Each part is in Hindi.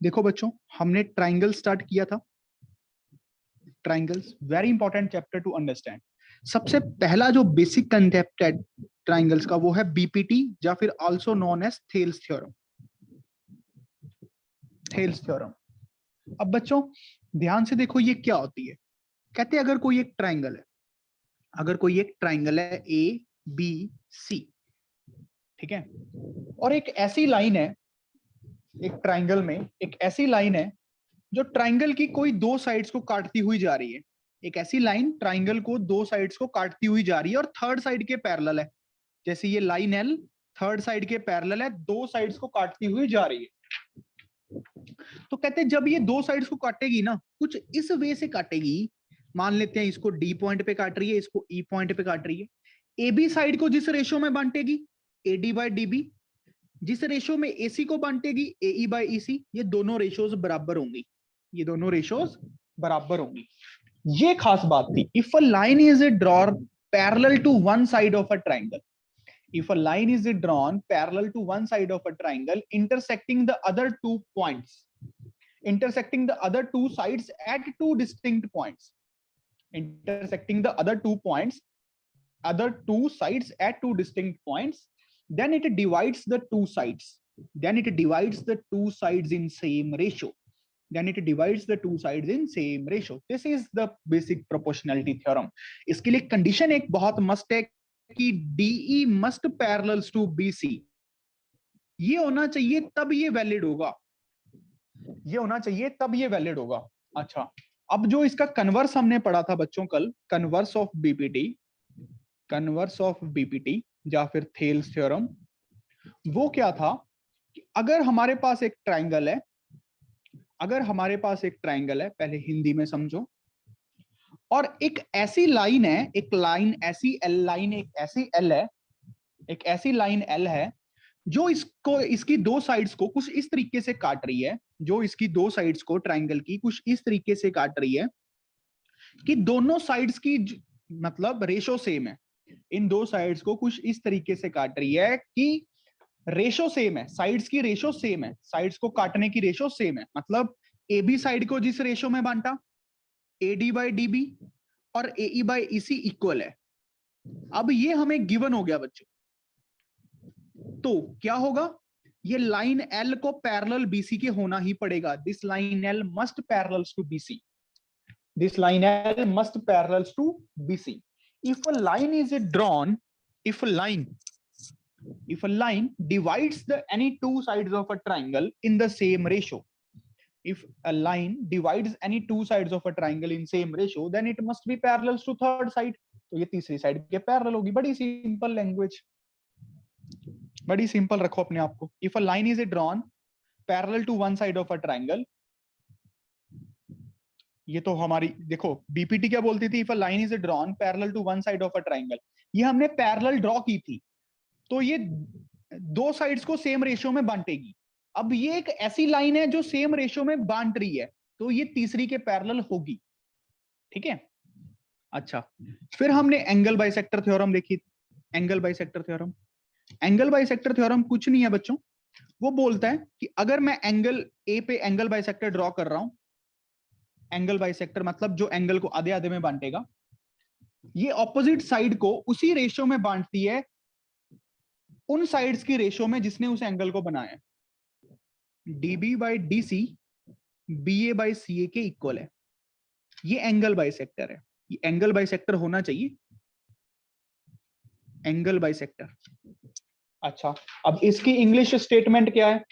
देखो बच्चों, हमने ट्राइंगल स्टार्ट किया था। Triangles very important chapter two understand. सबसे पहला जो बेसिक कंसेप्ट है ट्राइंगल्स का वो है बीपीटी, या फिर also known as Thales theorem. Thales theorem. अब बच्चों ध्यान से देखो, ये क्या होती है। कहते हैं अगर कोई एक ट्राइंगल है, अगर कोई एक ट्राइंगल है ए बी सी, ठीक है, और एक ऐसी लाइन है, एक ट्राइंगल में एक ऐसी लाइन है जो ट्राइंगल की कोई दो साइड्स को काटती हुई जा रही है। एक ऐसी लाइन ट्राइंगल को दो साइड्स को काटती हुई जा रही है और थर्ड साइड के पैरेलल है। जैसे ये लाइन एल थर्ड साइड के पैरेलल है, दो साइड्स को काटती हुई जा रही है। तो कहते हैं जब ये दो साइड्स को काटेगी ना, कुछ इस वे से काटेगी। मान लेते हैं इसको डी पॉइंट पे काट रही है, इसको ई पॉइंट पे काट रही है। ए बी साइड को जिस रेशो में बांटेगी, A D by D B, जिस रेशो में एसी को बांटेगी ए ई बाई ई सी, ये दोनों रेशोज बराबर होंगी। ये दोनों रेशोज बराबर होंगी। ये खास बात थी। If a line is drawn parallel to one side of a triangle, if a line is drawn parallel to one side of a triangle intersecting the other two points, intersecting the other two sides at two distinct points, intersecting the other two sides at two distinct points, then it divides the two sides, then it divides the two sides in same ratio, then it divides the two sides in same ratio. This is the basic proportionality theorem. इसके लिए कंडीशन एक बहुत मस्ट है कि DE must parallels to BC। ये होना चाहिए तब ये वैलिड होगा, ये होना चाहिए तब ये वैलिड होगा। अच्छा, अब जो इसका कन्वर्स हमने पढ़ा था बच्चों कल, converse of BPT, converse of BPT या फिर थेल्स थ्योरम, वो क्या था कि अगर हमारे पास एक ट्राइंगल है, अगर हमारे पास एक ट्राइंगल है, पहले हिंदी में समझो, और एक ऐसी लाइन है, एक लाइन ऐसी एल लाइन, एक ऐसी एल है, एक ऐसी लाइन एल है जो इसको, इसकी दो साइड्स को कुछ इस तरीके से काट रही है, जो इसकी दो साइड्स को ट्राइंगल की कुछ इस तरीके से काट रही है कि दोनों साइड्स की मतलब रेशो सेम है। इन दो साइड्स को कुछ इस तरीके से काट रही है कि रेशो सेम है, साइड्स की रेशो सेम है, साइड्स को काटने की रेशो सेम है। मतलब ए बी साइड को जिस रेशो में बांटा, A D by D B और A E by E C equal है। अब ये हमें गिवन हो गया बच्चों, तो क्या होगा, ये लाइन एल को पैरेलल बीसी के होना ही पड़ेगा। This line L must parallels to BC, this line L must parallels to BC. If a line is drawn, if a line divides the any two sides of a triangle in the same ratio, if a line divides any two sides of a triangle in same ratio, then it must be parallel to third side. तो ये तीसरी साइड के पैरेलल होगी। बड़ी सिंपल लैंग्वेज, बड़ी सिंपल रखो अपने आप को। If a line is drawn parallel to one side of a triangle, ये तो हमारी देखो बीपीटी क्या बोलती थी, if a line is drawn parallel to one side of a triangle, ये हमने पैरेलल ड्रॉ की थी, तो ये दो साइड्स को सेम रेशियो में बांटेगी। अब ये एक ऐसी लाइन है जो सेम रेशियो में बांट रही है, तो ये तीसरी के पैरेलल होगी। ठीक है। अच्छा, फिर हमने एंगल बाइसेक्टर थ्योरम देखी। Angle bisector theorem, angle bisector theorem कुछ नहीं है बच्चों, वो बोलता है कि अगर मैं एंगल ए पे एंगल बाइसेक्टर ड्रॉ कर रहा हूं, एंगल बाइसेक्टर मतलब जो एंगल को आधे आधे में बांटेगा, ये ऑपोजिट साइड को उसी रेशियो में बांटती है, उन साइड्स की रेशियो में जिसने उस एंगल को बनाया। DB by D C B A by C A के इक्वल है। ये एंगल बाइसेक्टर है, ये एंगल बाइसेक्टर होना चाहिए, एंगल बाइसेक्टर। अच्छा, अब इसकी इंग्लिश स्टेटमेंट क्या है,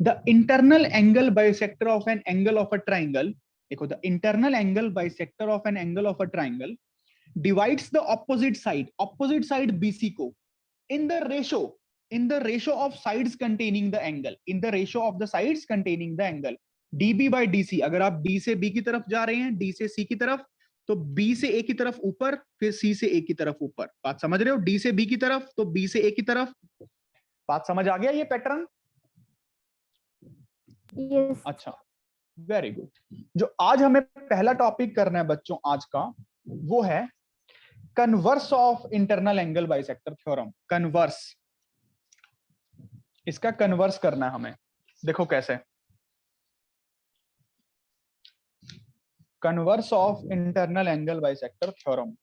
the internal angle bisector of an angle of a triangle, देखो the internal angle bisector of an angle of a triangle divides the opposite side BC को in the ratio of sides containing the angle, in the ratio of the sides containing the angle, db by dc। अगर आप d से b की तरफ जा रहे हैं, d से c की तरफ, तो b से a की तरफ ऊपर, फिर c से a की तरफ ऊपर। बात समझ रहे हो, d से b की तरफ तो b से a की तरफ। बात समझ आ गया ये पैटर्न? yes. अच्छा, वेरी गुड। जो आज हमें पहला टॉपिक करना है बच्चों आज का, वो है converse of internal angle bisector theorem. Converse, इसका कन्वर्स करना है हमें। देखो कैसे, converse of internal angle bisector theorem.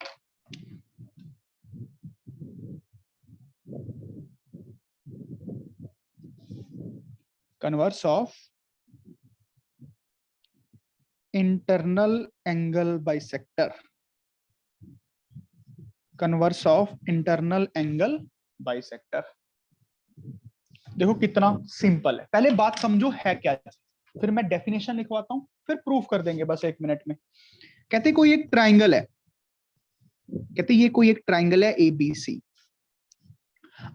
Converse of internal angle bisector, converse of internal angle bisector. देखो कितना सिंपल है, पहले बात समझो है क्या चीज, फिर मैं डेफिनेशन लिखवाता हूं, फिर प्रूफ कर देंगे बस 1 मिनट में। कहते कोई एक ट्राइंगल है, कहते ये कोई एक ट्राइंगल है एबीसी।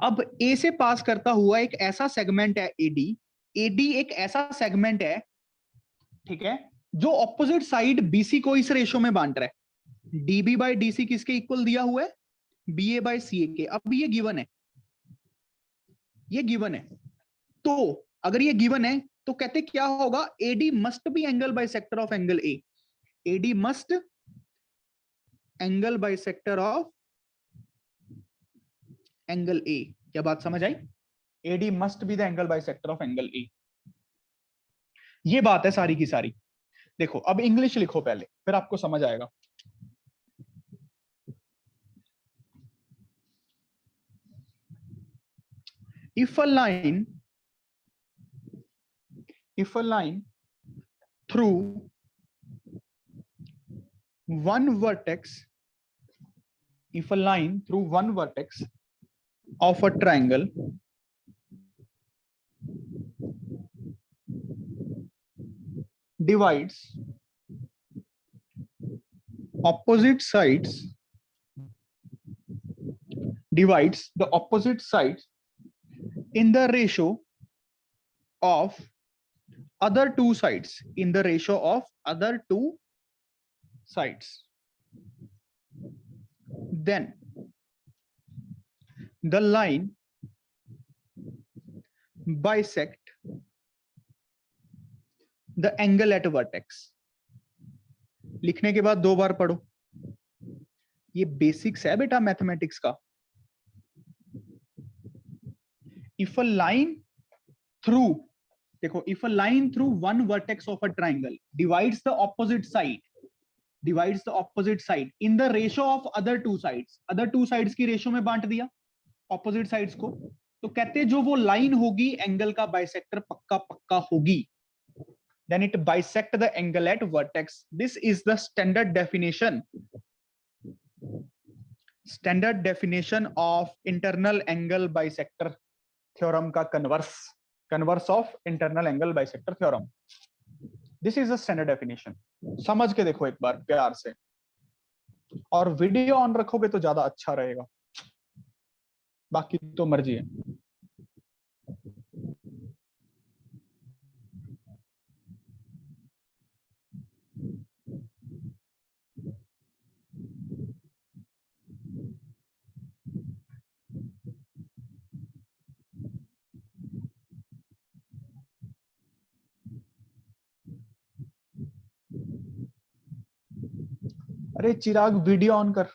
अब ए से पास करता हुआ एक ऐसा सेगमेंट है एडी, एडी एक ऐसा सेगमेंट है, ठीक है, जो ऑपोजिट साइड बीसी को इस रेशो में बांट रहा है। डीबी बाई डीसी किसके इक्वल दिया हुआ है? बीए बाई सीए के। अब ये गिवन है, ये गिवन है, तो अगर ये गिवन है तो कहते क्या होगा? AD must be angle bisector of angle A. AD must angle bisector of angle A. क्या बात समझ आई? AD must be the angle bisector of angle A. ये बात है सारी की सारी। देखो अब इंग्लिश लिखो पहले, फिर आपको समझ आएगा। If a line through one vertex, if a line through one vertex of a triangle divides opposite sides, divides the opposite sides in the ratio of other two sides, in the ratio of other two sides, then the line bisect the angle at vertex। लिखने के बाद 2 बार पढ़ो, ये बेसिक्स है बेटा मैथमेटिक्स का। If a line through, देखो, if a line through one vertex of a triangle divides the opposite side in the ratio of other two sides, other two sides की रेशियो में बांट दिया opposite sides को, तो कहते जो वो लाइन होगी एंगल का बाइसेक्टर पक्का पक्का होगी, then it bisect the angle at vertex। This is the standard definition of internal angle bisector theorem का converse of internal angle bisector theorem. This is the standard definition. समझ के देखो एक बार प्यार से, और वीडियो ऑन रखोगे तो ज्यादा अच्छा रहेगा, बाकी तो मर्जी है। अरे चिराग वीडियो ऑन कर।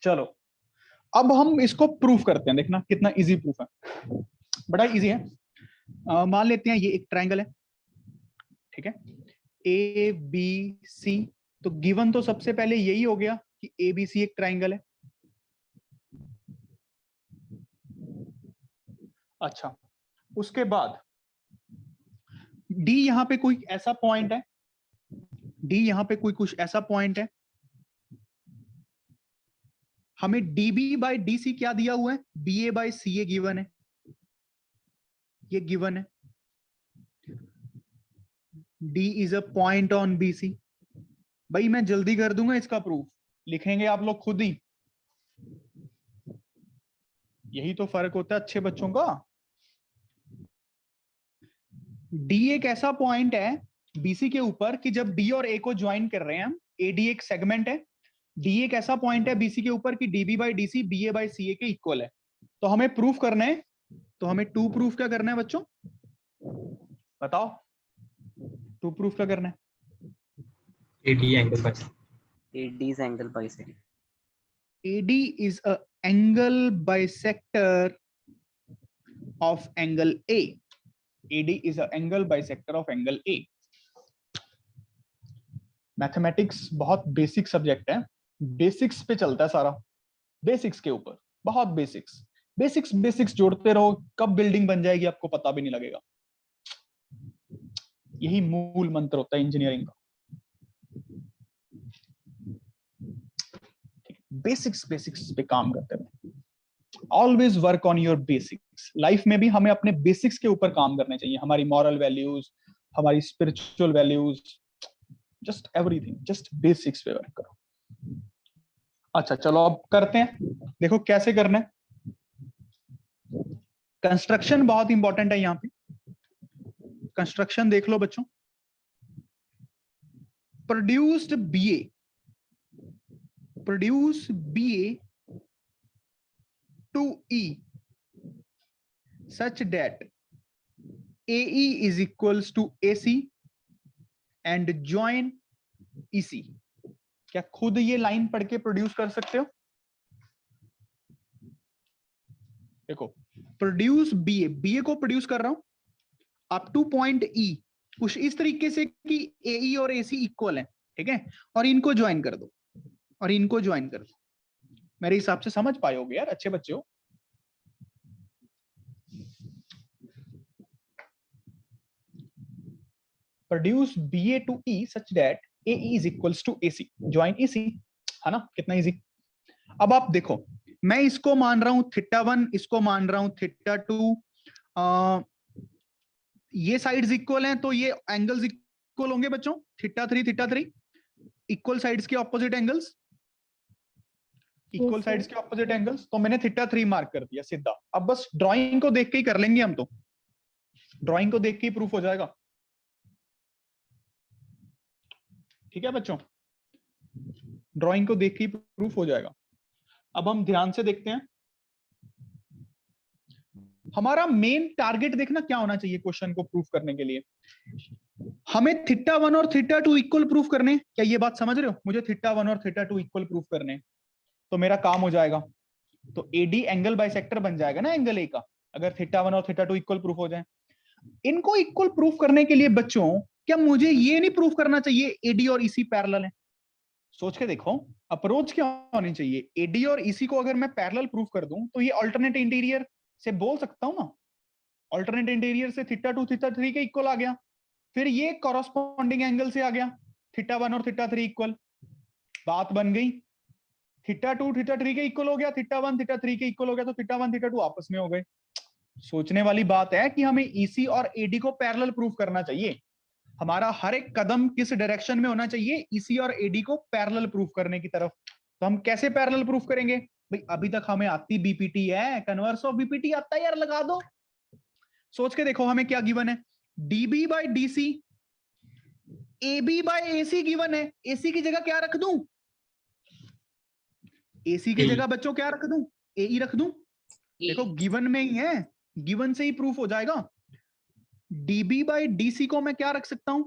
चलो अब हम इसको प्रूफ करते हैं, देखना कितना इजी प्रूफ है, बड़ा इजी है। मान लेते हैं ये एक ट्रायंगल है, ठीक है, ए बी सी। तो गिवन तो सबसे पहले यही हो गया कि ए बी सी एक ट्रायंगल है। अच्छा, उसके बाद डी यहां पे कोई ऐसा पॉइंट है, डी यहां पे कोई कुछ ऐसा पॉइंट है, हमें डीबी बाई डी सी क्या दिया हुआ है? B A by C A given है, ये गिवन है। D is a point on B C. भाई मैं जल्दी कर दूंगा इसका प्रूफ, लिखेंगे आप लोग खुद ही, यही तो फर्क होता है अच्छे बच्चों का। डी एक ऐसा पॉइंट है बीसी के ऊपर कि जब डी और ए को ज्वाइन कर रहे हैं हम, ए डी एक सेगमेंट है, डी एक ऐसा पॉइंट है बीसी के ऊपर कि DB by DC B A by C A के इक्वल है। तो हमें प्रूफ करना है, तो हमें टू प्रूफ क्या करना है बच्चों? बताओ, टू प्रूफ क्या करना है? AD angle bisector. AD is angle bisector. AD is a angle bisector of angle A. AD is a angle bisector of angle A. Mathematics बहुत बेसिक सब्जेक्ट है, बेसिक्स पे चलता है सारा, बेसिक्स के ऊपर, बहुत बेसिक्स बेसिक्स बेसिक्स जोड़ते रहो, कब बिल्डिंग बन जाएगी आपको पता भी नहीं लगेगा। यही मूल मंत्र होता है इंजीनियरिंग का। बेसिक्स बेसिक्स पे काम करते रहो, always work on your basics. Life में भी हमें अपने बेसिक्स के ऊपर काम करने चाहिए, हमारी मॉरल वैल्यूज, हमारी spiritual values, just everything, just basics पे वर्क करो। अच्छा चलो अब करते हैं, देखो कैसे करना है। कंस्ट्रक्शन बहुत इंपॉर्टेंट है यहां पे, कंस्ट्रक्शन देख लो बच्चों। Produced BA, produce BA to E such that AE is equals to AC and join EC। क्या खुद ये लाइन पढ़ के प्रोड्यूस कर सकते हो? देखो प्रोड्यूस बीए, बीए को प्रोड्यूस कर रहा हूं अप टू पॉइंट E, कुछ इस तरीके से कि AE और AC इक्वल है, ठीक है, और इनको ज्वाइन कर दो, और इनको ज्वाइन कर दो। मेरे हिसाब से समझ पाए होगे यार, अच्छे बच्चे हो। Produce BA to E such that AE is equals to AC, join EC, है ना, कितना इजी। अब आप देखो, मैं इसको मान रहा हूं θ1, इसको मान रहा हूं θ2, ये साइड्स इक्वल हैं तो ये एंगल्स इक्वल होंगे बच्चों, θ3 इक्वल साइड्स के ऑपोजिट एंगल्स, इक्वल साइड्स के ऑपोजिट एंगल्स। तो मैंने θ3 मार्क कर दिया सीधा। अब बस ड्राइंग को देख के ही कर लेंगे हम, तो ड्राइंग को देख के ही प्रूफ हो जाएगा, ठीक है बच्चों, ड्राइंग को देख के ही प्रूफ हो जाएगा। अब हम ध्यान से देखते हैं, हमारा मेन टारगेट देखना क्या होना चाहिए क्वेश्चन को प्रूफ करने के लिए। हमें θ1 और θ2 इक्वल प्रूफ करने, क्या ये बात समझ रहे हो? मुझे θ1 और θ2 इक्वल प्रूफ करने, तो मेरा काम हो जाएगा, तो AD एंगल बाइसेक्टर बन जाएगा ना एंगल A का, अगर θ1 और θ2 इक्वल प्रूफ हो जाए। इनको इक्वल प्रूफ करने के लिए बच्चों, क्या मुझे ये नहीं प्रूफ करना चाहिए AD और EC पैरेलल है? सोच के देखो अप्रोच क्या होनी चाहिए। AD और EC को अगर मैं पैरेलल प्रूफ कर दूं तो ये अल्टरनेट इंटीरियर से बोल सकता हूं ना, अल्टरनेट इंटीरियर से θ2 θ3 के इक्वल आ गया, फिर ये कॉरस्पॉन्डिंग एंगल से आ गया θ1 और θ3 इक्वल, बात बन गई। θ2 θ3 के इक्वल हो गया, θ1 θ3 के इक्वल हो गया, तो θ1 θ2 आपस में हो गए। सोचने वाली बात है कि हमें EC और AD को पैरेलल प्रूफ करना चाहिए। हमारा हर एक कदम किस डायरेक्शन में होना चाहिए? EC और AD को पैरेलल प्रूफ करने की तरफ। तो हम कैसे पैरेलल प्रूफ करेंगे भाई? अभी तक हमें आती BPT है, कन्वर्स ऑफ BPT आता है यार, लगा दो। सोच के देखो हमें क्या गिवन है, DB by DC, AB by AC given है। AC की जगह क्या रख दूं? AC की जगह बच्चों क्या रख दूं? AE रख दूं? देखो गिवन में ही है, गिवन से ही प्रूफ हो जाएगा। DB बाई DC को मैं क्या रख सकता हूं?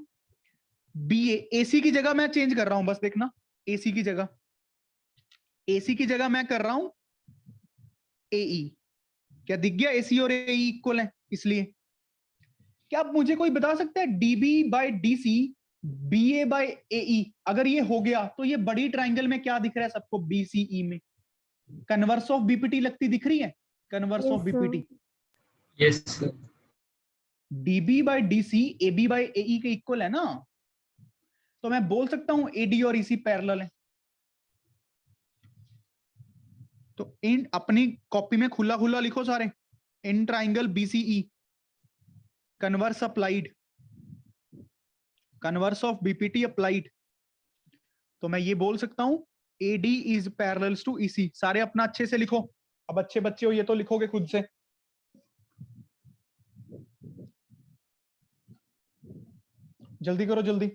BA। AC की जगह मैं चेंज कर रहा हूं, बस देखना, AC की जगह मैं कर रहा हूं AE। क्या दिख गया? AC और AE इक्वल है, इसलिए। क्या आप मुझे कोई बता सकता है DB by DC BA by AE अगर ये हो गया तो ये बड़ी ट्राइंगल में क्या दिख रहा है सबको? BCE में कन्वर्स ऑफ BPT लगती दिख रही है, converse of BPT। Yes sir. DB by DC AB by AE के इक्वल है ना, तो मैं बोल सकता हूं AD और EC पैरेलल है। तो इन अपनी कॉपी में खुला खुला लिखो सारे, in triangle BCE converse applied, converse of BPT applied, तो मैं ये बोल सकता हूं AD is parallels to EC। सारे अपना अच्छे से लिखो, अब अच्छे बच्चे हो ये तो लिखोगे खुद से। जल्दी करो जल्दी,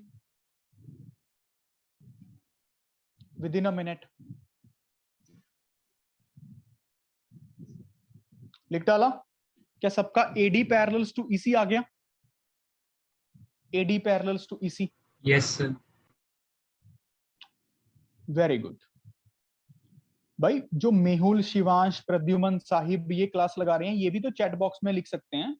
विद इन अ मिनट। लिख डाला? क्या सबका AD पैरेलल्स टू EC आ गया? AD parallels to EC। Yes sir. Very good भाई। जो मेहुल, शिवांश, प्रद्युमन, साहिब ये क्लास लगा रहे हैं, ये भी तो चैट बॉक्स में लिख सकते हैं।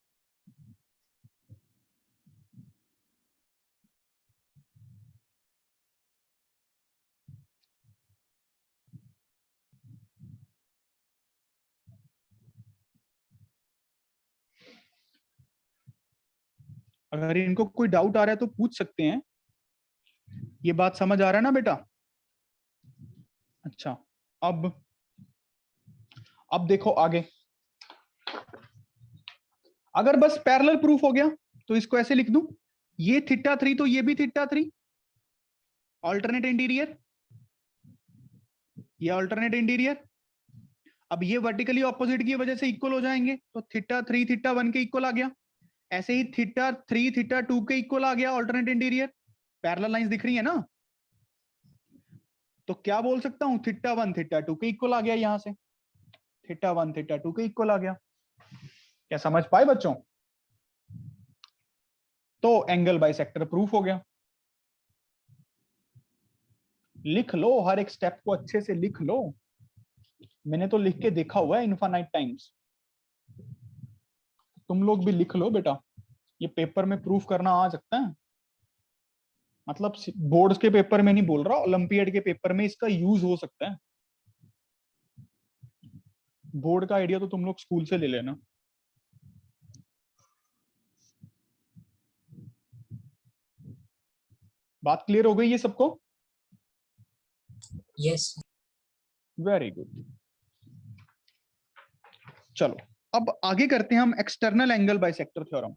अगर इनको कोई डाउट आ रहा है तो पूछ सकते हैं। ये बात समझ आ रहा है ना बेटा? अच्छा, अब देखो आगे। अगर बस पैरेलल प्रूफ हो गया तो इसको ऐसे लिख दूं, ये थीटा 3 तो ये भी थीटा 3, ऑल्टरनेट इंटीरियर, ये ऑल्टरनेट इंटीरियर। अब ये वर्टिकली ऑपोजिट की वजह से इक्वल हो जाएंगे, तो थीटा 3 थीटा 1 के इक्वल आ गया। ऐसे ही थीटा 3 थीटा 2 के इक्वल आ गया ऑल्टरनेट इंटीरियर। पैरेलल लाइंस दिख रही है ना? तो क्या बोल सकता हूं, थीटा 1 थीटा 2 के इक्वल आ गया, यहां से थीटा 1 थीटा 2 के इक्वल आ गया। क्या समझ पाए बच्चों? तो एंगल बाइसेक्टर प्रूफ हो गया। लिख लो, हर एक स्टेप को अच्छे से लिख लो। मैंने तो लिख के देखा हुआ है इनफाइनाइट टाइम्स। तुम लोग भी लिख लो बेटा, ये पेपर में प्रूफ करना आ सकता है। मतलब बोर्ड्स के पेपर में नहीं बोल रहा, ओलंपियाड के पेपर में इसका यूज हो सकता है। बोर्ड का आइडिया तो तुम लोग स्कूल से ले लेना। बात क्लियर हो गई ये सबको? Yes. Very good. चलो अब आगे करते हैं हम एक्सटर्नल एंगल बाइसेक्टर थ्योरम।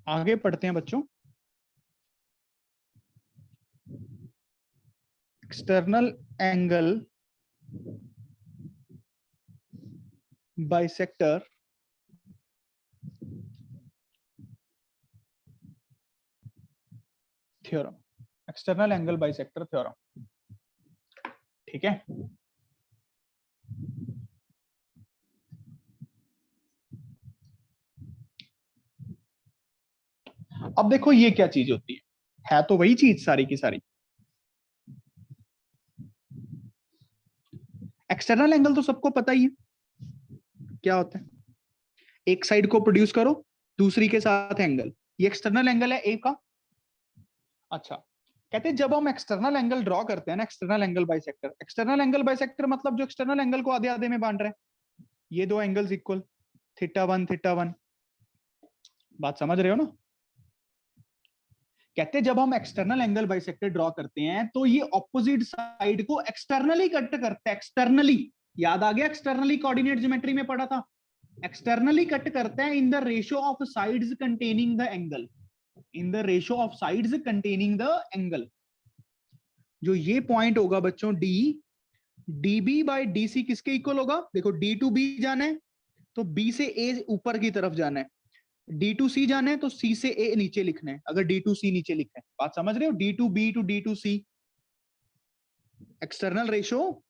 आगे पढ़ते हैं बच्चों। External angle bisector theorem, external angle bisector theorem. ठीक है, अब देखो ये क्या चीज होती है तो वही चीज सारी की सारी। एक्सटर्नल एंगल तो सबको पता ही है क्या होता है। एक साइड को प्रोड्यूस करो, दूसरी के साथ एंगल, ये एक्सटर्नल एंगल है ए का। अच्छा, कहते हैं जब हम एक्सटर्नल एंगल ड्रॉ करते हैं ना, external angle bisector, external angle bisector मतलब जो एक्सटर्नल एंगल को आधे आधे में बांट रहे हैं, ये दो एंगल्स इक्वल, थीटा 1 थीटा 1। बात समझ रहे हो ना? कहते हैं जब हम एक्सटर्नल एंगल बाइसेक्टर ड्रॉ करते हैं तो ये ऑपोजिट साइड को एक्सटर्नली कट करता है। एक्सटर्नली, याद आ गया? एक्सटर्नली कोऑर्डिनेट ज्योमेट्री में पढ़ा था। एक्सटर्नली कट करता है in the ratio of sides containing the angle, in the ratio of sides containing the angle. जो ये पॉइंट होगा बच्चों D, DB by D C किसके इक्वल होगा? देखो डी टू बी जाना है तो बी से ए ऊपर की तरफ जाना है, डी टू सी जाना है तो सी से ए नीचे लिखना है, अगर डी टू सी नीचे लिखना है। बात समझ रहे हो? D to B to D to C external ratio.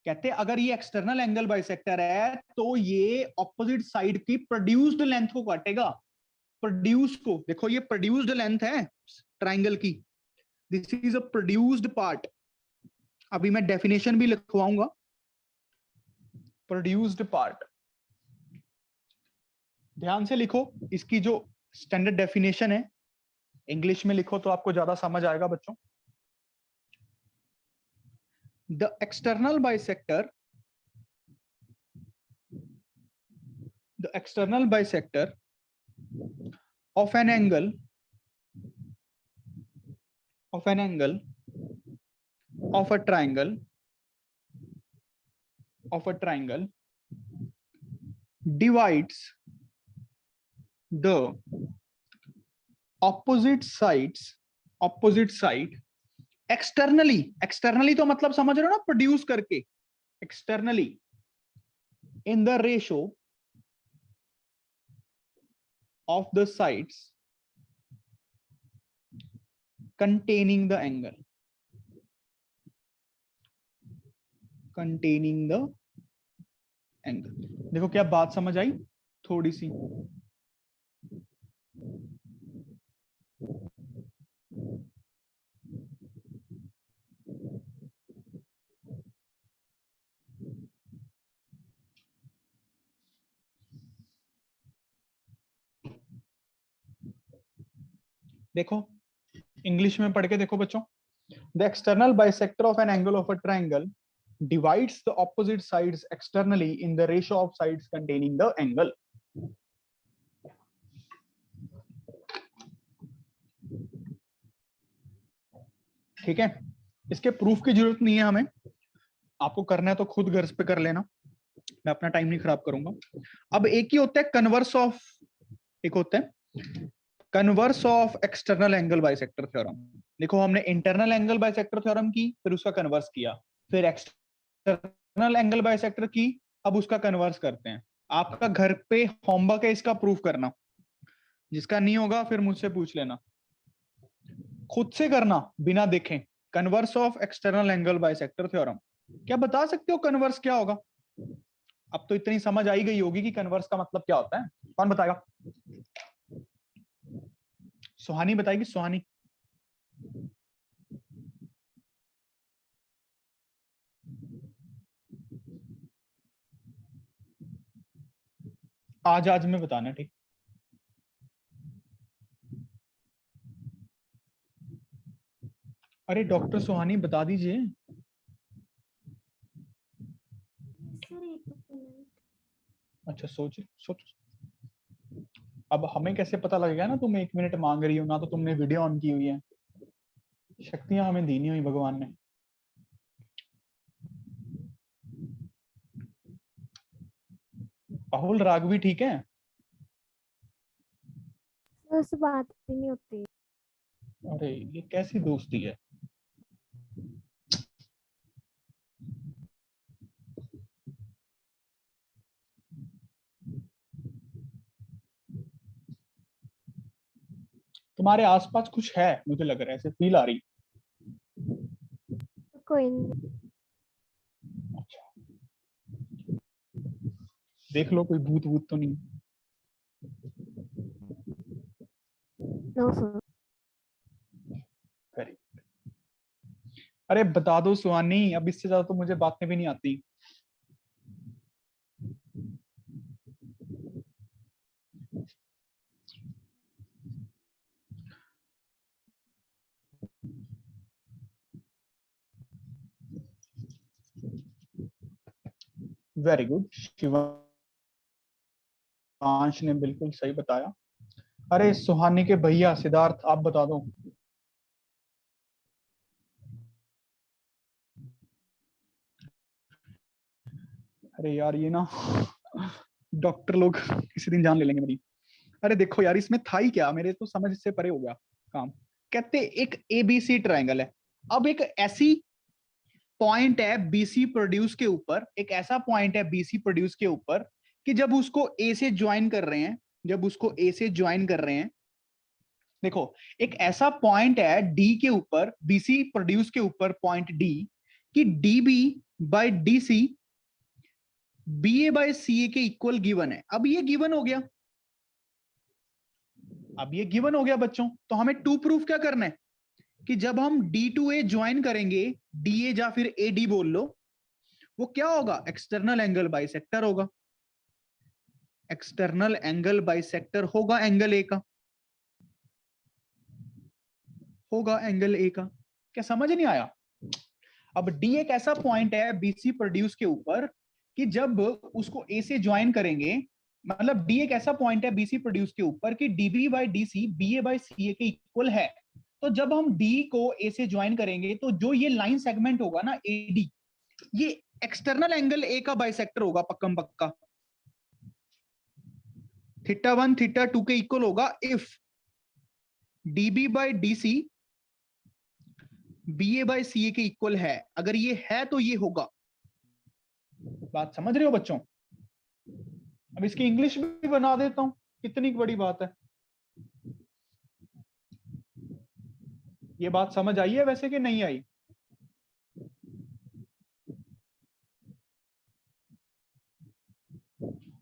कहते हैं अगर ये एक्सटर्नल एंगल बाइसेक्टर है तो ये ऑपोजिट साइड की प्रोड्यूस्ड लेंथ को काटेगा। प्रोड्यूस को देखो, ये प्रोड्यूस्ड लेंथ है ट्राइंगल की, this is a produced part. अभी मैं डेफिनेशन भी लिखवाऊंगा। प्रोड्यूस्ड पार्ट, ध्यान से लिखो, इसकी जो स्टैंडर्ड डेफिनेशन है इंग्लिश में लिखो तो आपको ज्यादा समझ आएगा बच्चों। The external bisector, the external bisector of an angle, of an angle of a triangle, of a triangle divides the opposite sides, opposite side externally, externally तो मतलब समझ रहे हो ना, प्रोड्यूस करके, externally in the ratio of the sides containing the angle, containing the angle। देखो क्या बात समझ आई थोड़ी सी? देखो इंग्लिश में पढ़ के देखो बच्चों, the external bisector of an angle of a triangle divides the opposite sides externally in the ratio of sides containing the angle. ठीक है, इसके प्रूफ की जरूरत नहीं है हमें, आपको करना है तो खुद घर पे कर लेना, मैं अपना टाइम नहीं खराब करूंगा। अब एक ही होता है कन्वर्स ऑफ, एक होता है converse of external angle bisector theorem. देखो हमने इंटरनल एंगल बाइसेक्टर थ्योरम की, फिर उसका कन्वर्स किया, फिर एक्सटर्नल एंगल बाइसेक्टर की, अब उसका कन्वर्स करते हैं। आपका घर पे होमवर्क है इसका प्रूफ करना, जिसका नहीं होगा फिर मुझसे पूछ लेना, खुद से करना बिना देखें। Converse of external angle bisector theorem, क्या बता सकते हो कन्वर्स क्या होगा? अब तो इतनी समझ आई गई होगी कि कन्वर्स का मतलब क्या होता है। कौन बताएगा? सुहानी बताएगी, सुहानी। आज में बताना, ठीक? अरे डॉक्टर सुहानी बता दीजिए। अच्छा सोच सोच, अब हमें कैसे पता लगेगा ना तुम 1 मिनट मांग रही हो ना, तो तुमने वीडियो ऑन की हुई है। शक्तियां हमें दी नहीं हुई भगवान ने। राहुल राघवी ठीक है? उससे बात ही नहीं होती। अरे ये कैसी दोस्ती है? तुम्हारे आसपास कुछ है, मुझे लग रहा है, ऐसे फील आ रही। कोई नहीं। अच्छा देख लो कोई भूत भूत तो नहीं। No sir. वेरी, अरे बता दो सुहानी, अब इससे ज्यादा तो मुझे बातें भी नहीं आती। वेरी गुड, शिवांश ने बिल्कुल सही बताया। अरे सुहानी के भैया सिद्धार्थ, आप बता दो। अरे यार ये ना डॉक्टर लोग किसी दिन जान ले लेंगे मेरी। अरे देखो यार इसमें था ही क्या, मेरे तो समझ से परे हो गया काम। कहते एक एबीसी ट्रायंगल है, अब एक ऐसी पॉइंट है बीसी प्रोड्यूस के ऊपर, एक ऐसा पॉइंट है बीसी प्रोड्यूस के ऊपर कि जब उसको ए से ज्वाइन कर रहे हैं, जब उसको ए से ज्वाइन कर रहे हैं, देखो एक ऐसा पॉइंट है डी के ऊपर, बीसी प्रोड्यूस के ऊपर पॉइंट डी, कि DB by DC B A by C A के इक्वल गिवन है। अब ये गिवन हो गया, अब ये गिवन हो गया बच्चों, तो हमें टू प्रूफ क्या करना है कि जब हम डी टू ए ज्वाइन करेंगे, डी ए या फिर ए डी बोल लो, वो क्या होगा? एक्सटर्नल एंगल बाइसेक्टर होगा। एक्सटर्नल एंगल बाइसेक्टर होगा एंगल ए का, होगा एंगल ए का। क्या समझ नहीं आया? अब डी एक ऐसा पॉइंट है बीसी प्रोड्यूस के ऊपर कि जब उसको ए से ज्वाइन करेंगे, मतलब डी एक ऐसा पॉइंट है बीसी प्रोड्यूस के ऊपर कि DB by DC B A by C A के इक्वल है। तो जब हम डी को ए से ज्वाइन करेंगे तो जो ये लाइन सेगमेंट होगा ना एडी, ये एक्सटर्नल एंगल ए का बाइसेक्टर होगा पक्कम पक्का। थीटा 1 थीटा 2 के इक्वल होगा if DB by DC B A by C A के इक्वल है। अगर ये है तो ये होगा। बात समझ रहे हो बच्चों? अब इसकी इंग्लिश भी बना देता हूं, कितनी बड़ी बात है। ये बात समझ आई है वैसे कि नहीं आई?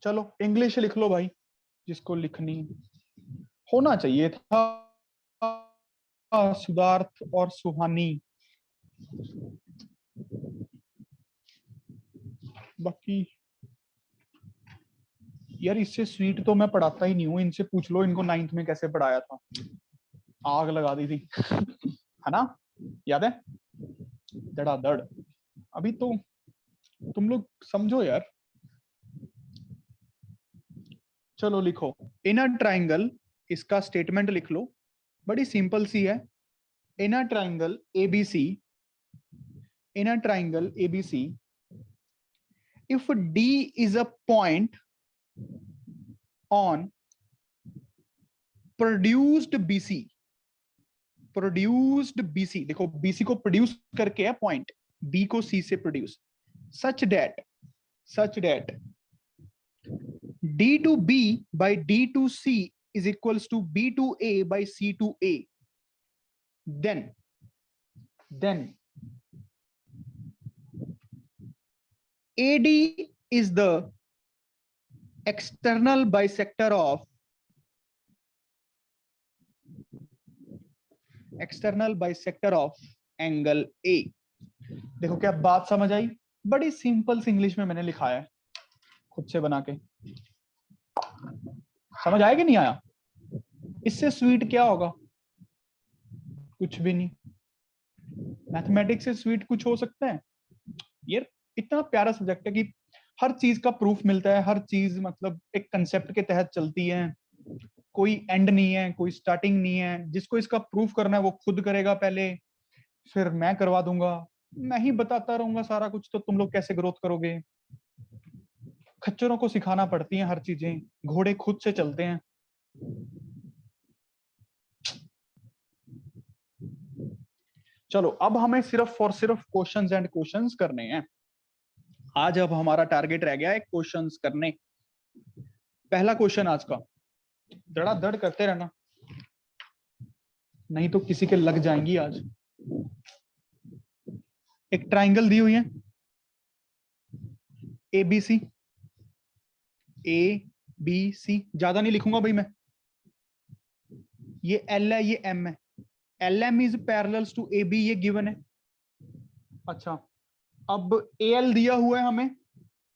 चलो इंग्लिश लिख लो भाई, जिसको लिखनी होना चाहिए था। सिद्धार्थ और सुहानी, बाकी यार इससे स्वीट तो मैं पढ़ाता ही नहीं हूं, इनसे पूछ लो इनको 9th में कैसे पढ़ाया था। आग लगा दी थी है ना, याद है, धड़ाधड़। अभी तो तुम लोग समझो यार। चलो लिखो, इन अ ट्राइंगल, इसका स्टेटमेंट लिख लो, बड़ी सिंपल सी है। In a triangle ABC, in a triangle ABC, if D is a point on produced BC, produced BC, देखो बीसी को प्रोड्यूस करके है पॉइंट, बी को सी से produce, such that D to B by D to C is equals to B to A by C to A. Then AD is the external bisector of angle A. देखो क्या बात समझ आई, बड़ी सिंपल सी इंग्लिश में मैंने लिखा है खुद से बना के। समझ आया कि नहीं आया? इससे स्वीट क्या होगा? कुछ भी नहीं। मैथमेटिक्स से स्वीट कुछ हो सकता है? ये इतना प्यारा सब्जेक्ट है कि हर चीज का प्रूफ मिलता है, हर चीज मतलब एक कंसेप्ट के तहत चलती है, कोई एंड नहीं है, कोई स्टार्टिंग नहीं है। जिसको इसका प्रूफ करना है वो खुद करेगा पहले, फिर मैं करवा दूंगा। मैं ही बताता रहूंगा सारा कुछ, तो तुम लोग कैसे ग्रोथ करोगे? खच्चरों को सिखाना पड़ती हैं हर चीजें, घोड़े खुद से चलते हैं। चलो अब हमें सिर्फ और सिर्फ क्वेश्चंस एंड क्वेश्चंस करने हैं आज। अब हमारा टारगेट रह गया है क्वेश्चंस करने। पहला क्वेश्चन आज का, धड़ाधड़ करते रहना, नहीं तो किसी के लग जाएंगी आज। एक ट्राइंगल दी हुई है ABC, ABC, ज्यादा नहीं लिखूंगा भाई मैं। ये L है, ये M है। LM is parallels to AB, ये गिवन है। अच्छा, अब AL दिया हुआ है हमें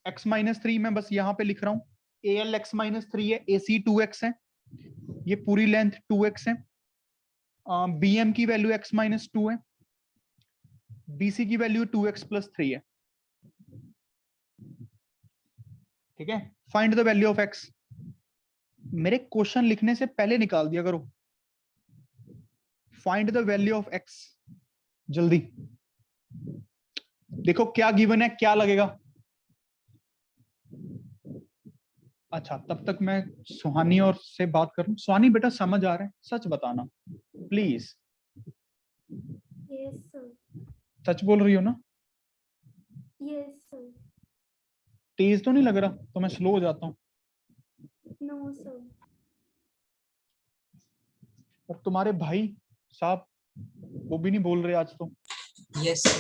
x-3, मैं बस यहां पे लिख रहा हूं AL x-3 है, AC 2x है, ये पूरी लेंथ 2x है। BM की वैल्यू x-2 है, BC की वैल्यू 2x + 3 है। ठीक है, find the value of x। मेरे क्वेश्चन लिखने से पहले निकाल दिया करो। Find the value of x, जल्दी देखो क्या गिवन है, क्या लगेगा। अच्छा, तब तक मैं सुहानी और से बात करूं। सुहानी बेटा समझ आ रहा है? सच बताना प्लीज। Yes, sir. सच बोल रही हो ना? Yes, sir. तेज तो नहीं लग रहा? तो मैं स्लो हो जाता हूँ। No, sir. और तुम्हारे भाई साहब वो भी नहीं बोल रहे आज तो। Yes, sir.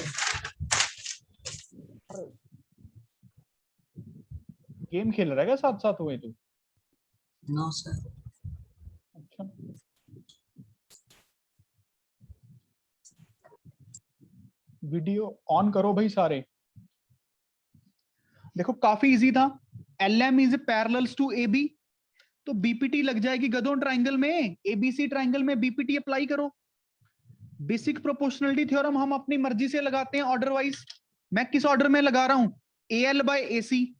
गेम खेल रहा है क्या साथ साथ हुए तो? No, sir. अच्छा, वीडियो ऑन करो भाई सारे। देखो काफी इजी था। LM is parallels to AB, तो BPT लग जाएगी गधों ट्राइंगल में। ABC ट्राइंगल में BPT अप्लाई करो। बेसिक प्रोपोर्शनलिटी थ्योरम हम अपनी मर्जी से लगाते हैं ऑर्डर वाइज। मैं किस ऑर्डर में लगा रहा हूं? AL by AC।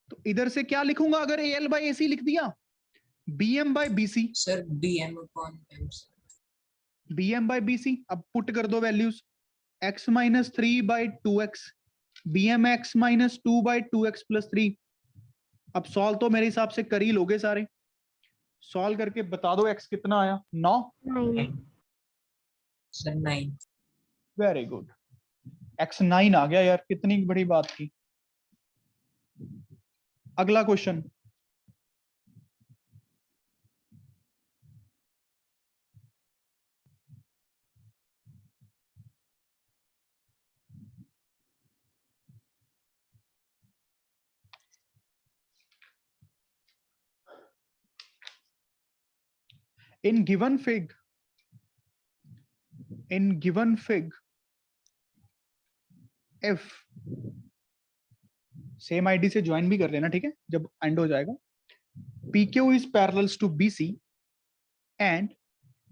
तो इधर से क्या लिखूंगा अगर AL by AC लिख दिया? BM by BC। Sir, BM/M. Sir. BM by BC। अब पुट कर दो values, x-3 by 2x, BMx-2 by 2x + 3। अब सॉल्व तो मेरे हिसाब से कर ही लोगे सारे। सॉल्व करके बता दो x कितना आया। 9। 9. Sir, 9. वेरी गुड, x9 आ गया यार, कितनी बड़ी बात थी। अगला question, in given fig if, same ID से ज्वाइन भी कर लेना, ठीक है, जब एंड हो जाएगा। PQ is parallels to BC and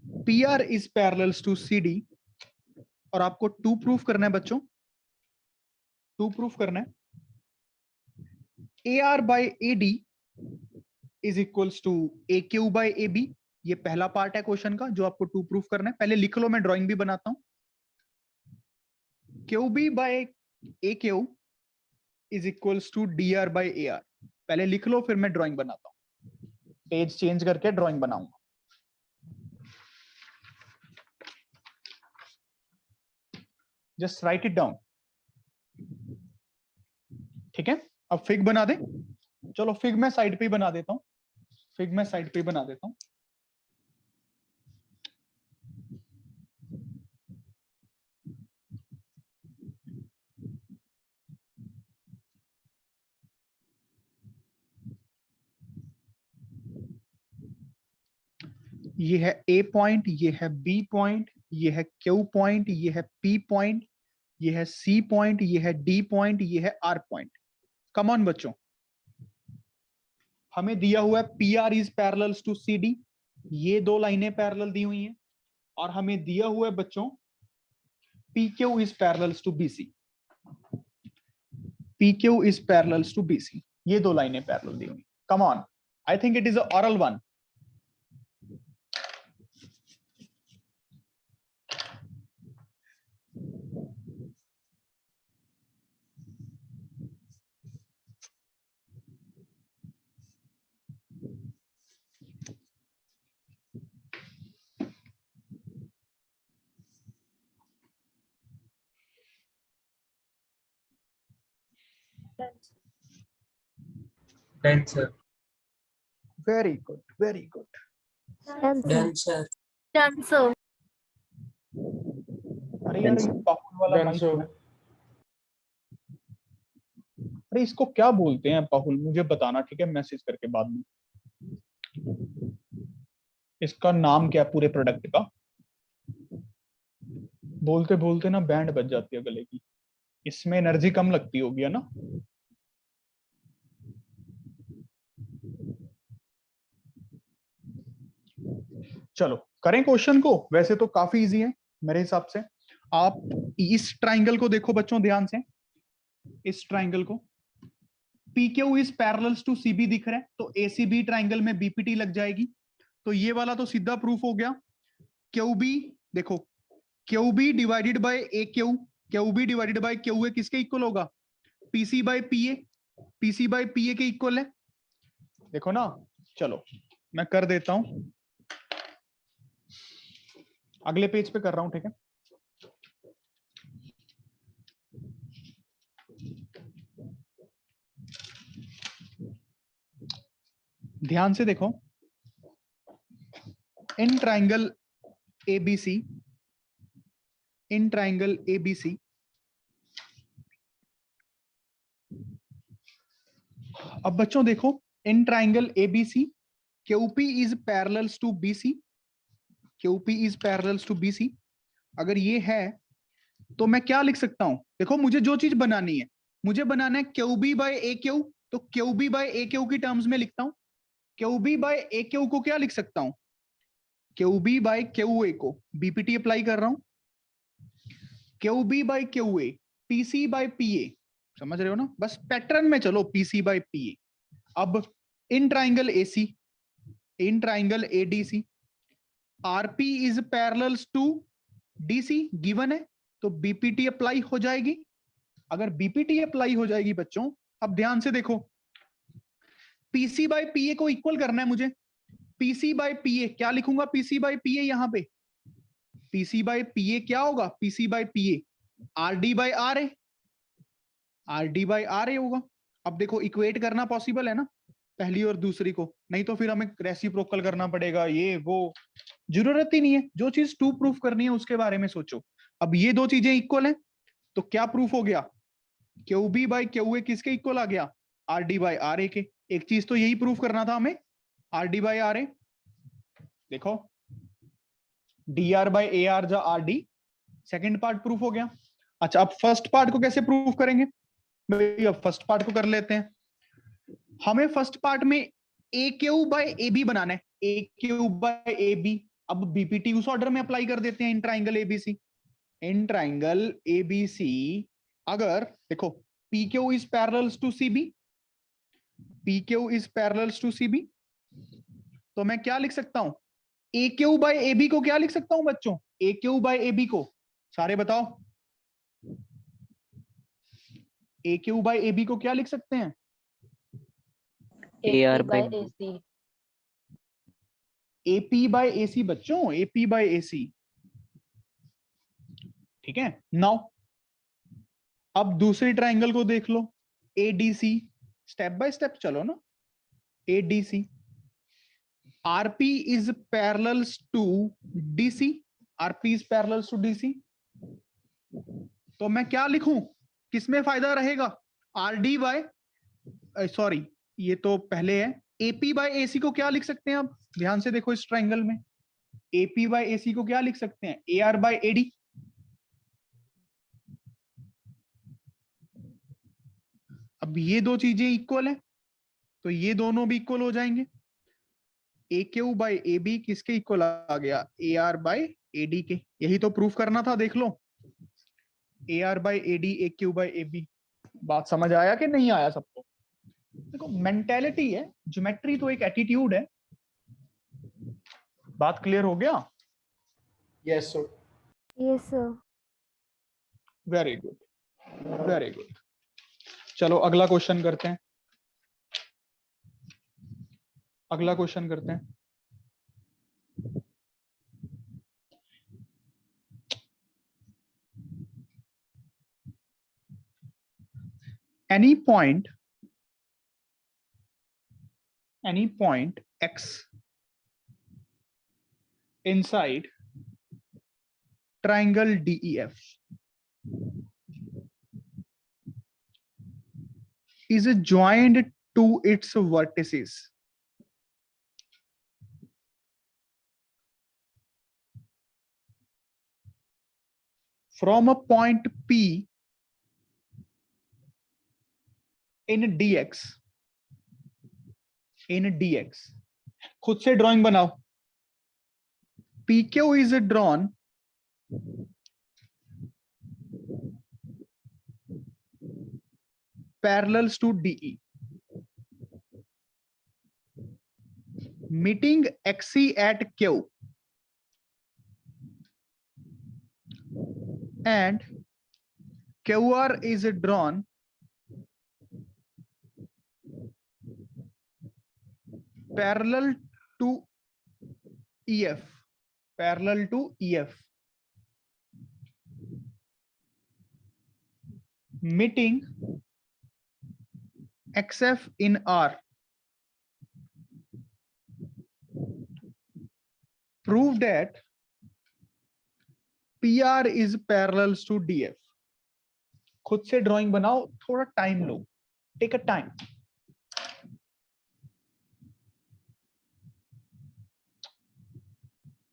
P R is parallels to C D, और आपको 2 प्रूफ करना है बच्चों, 2 प्रूफ करना है। A R by A D is equals to A Q by A B, ये पहला पार्ट है क्वेश्चन का जो आपको 2 प्रूफ करना है। पहले लिख लो, मैं ड्राइंग भी बनाता हूं। Q B by A Q is equals to D R by A R, पहले लिख लो फिर मैं ड्राइंग बनाता हूं, पेज चेंज करके ड्राइंग बनाऊंगा। जस्ट राइट इट डाउन, ठीक है। अब फिग बना दे, चलो फिग मैं साइड पे ही बना देता हूं, फिग मैं साइड पे ही बना देता हूं। ये है ए पॉइंट, ये है बी पॉइंट, ये है क्यू पॉइंट, ये है पी पॉइंट, ये है सी पॉइंट, ये है डी पॉइंट, ये है आर पॉइंट। कम ऑन बच्चों, हमें दिया हुआ है P R is parallels to C D, ये 2 लाइनें पैरेलल दी हुई हैं, और हमें दिया हुआ है बच्चों P Q is parallels to B C, P Q is parallels to B C, ये 2 लाइनें पैरेलल दी हुई। Come on, I think it is a oral one. Done, sir. Very good, very good. Done, sir. Done, sir. Done, sir. अरे यार ये पाहुल वाला Done, माइक sir. है। अरे इसको क्या बोलते हैं पाहुल, मुझे बताना, ठीक है, मैसेज करके बाद में। इसका नाम क्या है पूरे प्रोडक्ट का? बोलते बोलते ना बैंड बज जाती है गले की, इसमें एनर्जी कम लगती होगी, है ना? चलो करें क्वेश्चन को, वैसे तो काफी इजी है मेरे हिसाब से। आप इस ट्राइंगल को देखो बच्चों ध्यान से, इस ट्राइंगल को, P Q is parallels to CB दिख रहा है, तो एसीबी ट्राइंगल में बीपीटी लग जाएगी, तो ये वाला तो सीधा प्रूफ हो गया। क्यू बी देखो, Q B divided by A Q, Q B divided by Q A किसके इक्वल होगा? PC by PA, PC by PA के इक्वल है, देखो ना। चलो मैं कर देता हूं, अगले पेज पे कर रहा हूं, ठीक है। ध्यान से देखो, in triangle ABC, in triangle ABC, अब बच्चों देखो, in triangle ABC QP is parallels to BC, QP is parallels to BC. अगर ये है तो मैं क्या लिख सकता हूं? देखो मुझे जो चीज बनानी है, मुझे बनाना है क्यूबी बाय ए क्यू, तो क्यूबी बाय ए क्यू की टर्म्स में लिखता हूं। क्यूबी बाय ए क्यू को क्या लिख सकता हूं? क्यूबी बाय क्यू ए को बीपीटी अप्लाई कर रहा हूं, QB by Q A, PC by PA, समझ रहे हो ना? बस पैटर्न में चलो, पीसी बाय पीए। अब in triangle AC, in triangle ADC, RP is parallels to DC given है, तो बीपीटी अप्लाई हो जाएगी। अगर बीपीटी अप्लाई हो जाएगी बच्चों, अब ध्यान से देखो, पीसी बाय पीए को इक्वल करना है मुझे। पीसी बाय पीए क्या लिखूंगा? पीसी बाय पीए, यहां पे पीसी बाय पीए क्या होगा? PC by PA R D by R A, R D by R A होगा। अब देखो इक्वेट करना पॉसिबल है ना पहली और दूसरी को, नहीं तो फिर हमें रेसिप्रोकल करना पड़ेगा, ये वो जरूरत ही नहीं है। जो चीज 2 प्रूफ करनी है उसके बारे में सोचो। अब ये 2 चीजें इक्वल हैं, तो क्या प्रूफ हो गया? Q B by Q A किसके इक्वल आ गया? R D by R A के। एक चीज तो यही प्रूफ करना था हमें, R D by R A. देखो D R by A R जा R D, second part proof हो गया। अच्छा अब फर्स्ट पार्ट को कैसे प्रूफ करेंगे भाई? अब फर्स्ट पार्ट को कर लेते हैं। हमें फर्स्ट पार्ट में A Q by A B बनाना है, A Q by A B, अब बीपीटी उस ऑर्डर में अप्लाई कर देते हैं in triangle ABC. In triangle ABC अगर देखो PQ is parallels to CB, PQ is parallels to CB, तो मैं क्या लिख सकता हूं? AQ बाय AB को क्या लिख सकता हूं बच्चों? AQ बाय AB को सारे बताओ, AQ बाय AB को क्या लिख सकते हैं? AP by AC. AP by AC बच्चों, AP बाय AC, ठीक है। नाउ अब दूसरी ट्राइंगल को देख लो, ADC, स्टेप बाय स्टेप चलो ना। ADC, RP is parallels to DC, RP is parallels to DC, तो मैं क्या लिखूं? किसमें फायदा रहेगा? RD बाय, सॉरी ये तो पहले है, AP बाय AC को क्या लिख सकते हैं? आप ध्यान से देखो इस ट्राइंगल में, AP बाय AC को क्या लिख सकते हैं? AR by AD। अब ये दो चीजें इक्वल है तो ये दोनों भी इक्वल हो जाएंगे। AQ बाय AB किसके इक्वल आ गया? AR बाय AD के। यही तो प्रूफ करना था, देख लो, AR by AD, AQ by AB। बात समझ आया कि नहीं आया सबको? देखो मेंटेलिटी है, ज्योमेट्री तो एक एटीट्यूड है। बात क्लियर हो गया? Yes, sir. Yes, sir. Very good, very good. चलो अगला क्वेश्चन करते हैं, अगला क्वेश्चन करते हैं। any point X inside triangle DEF is joined to its vertices from a point P in DX, खुद से ड्राइंग बनाओ। PQ is drawn parallels to DE, meeting XC at Q and QR is drawn parallel to EF, meeting XF in R. Prove that PR is parallels to DF. खुद से ड्राइंग बनाओ, थोड़ा टाइम लो, टेक अ टाइम।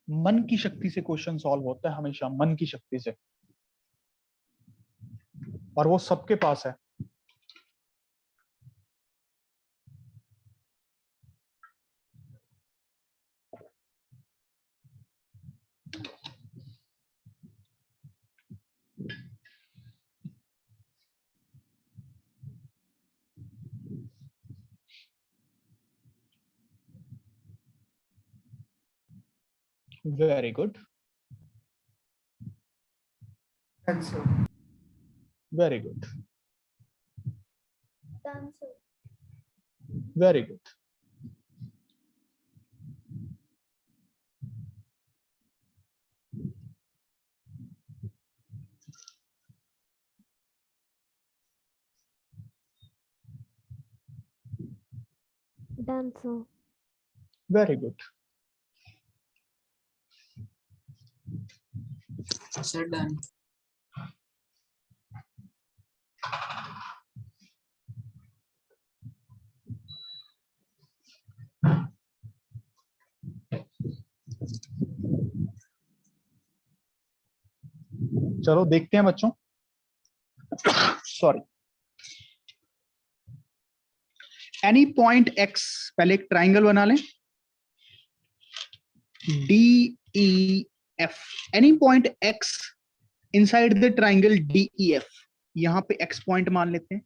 मन की शक्ति से क्वेश्चन सॉल्व होता है हमेशा, मन की शक्ति से, और वो सबके पास है। Very good. Answer. Very good. Done, sir. Very good. Done, sir. Very good. Sir, done. चलो देखते हैं बच्चों। सॉरी, एनी पॉइंट X, पहले एक ट्राइंगल बना लें, E F. Any point X inside the triangle DEF, यहां पे X point मान लेते हैं,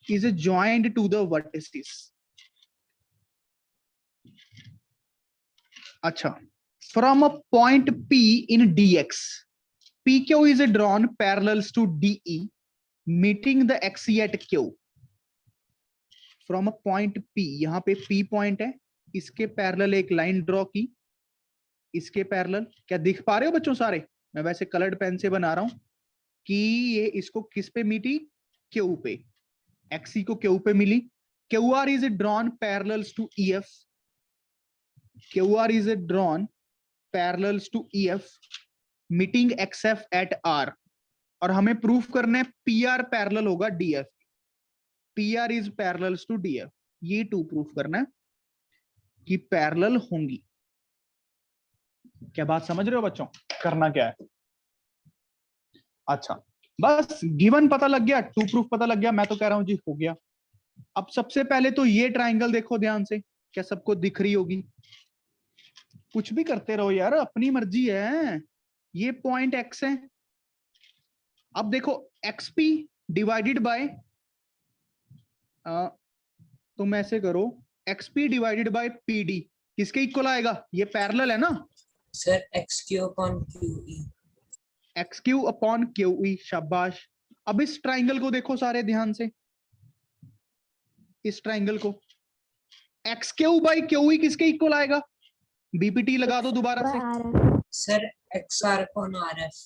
is joined to the vertices. अच्छा, from a point P in DX, PQ is drawn parallels to DE, meeting the XE at Q. From a point P, यहां पे P point है, इसके पैरेलल एक लाइन ड्रॉ की, इसके पैरेलल, क्या दिख पा रहे हो बच्चों सारे? मैं वैसे कलर्ड पेन से बना रहा हूं कि ये इसको किस पे मीटी, क्यू पे, एक्सी को क्यू पे मिली. Q R is drawn parallels to EF, Q R is drawn parallels to EF, meeting XF at R. और हमें प्रूफ करना है पी आर पैरेलल होगा DF, P R is parallels to DF. ये टू प्रूफ करना है कि पैरेलल होंगी. क्या बात समझ रहे हो बच्चों? करना क्या है? अच्छा, बस गिवन पता लग गया, टू प्रूफ पता लग गया, मैं तो कह रहा हूं जी हो गया. अब सबसे पहले तो ये ट्राइंगल देखो ध्यान से, क्या सबको दिख रही होगी? कुछ भी करते रहो यार, अपनी मर्जी है. ये पॉइंट एक्स है. अब देखो एक्सपी डिवाइडेड बाय, तुम ऐसे करो, एक्सपी डिवाइडेड बाय पीडी किसके इक्वल आएगा? ये पैरेलल है ना sir, XQ upon QE. X Q upon Q E. शाबाश. अब इस ट्राइंगल को देखो सारे ध्यान से, इस ट्राइंगल को, X Q by Q E किसके इक्वल आएगा? बीपीटी लगा दो दोबारा से. RF. Sir, XR upon RF.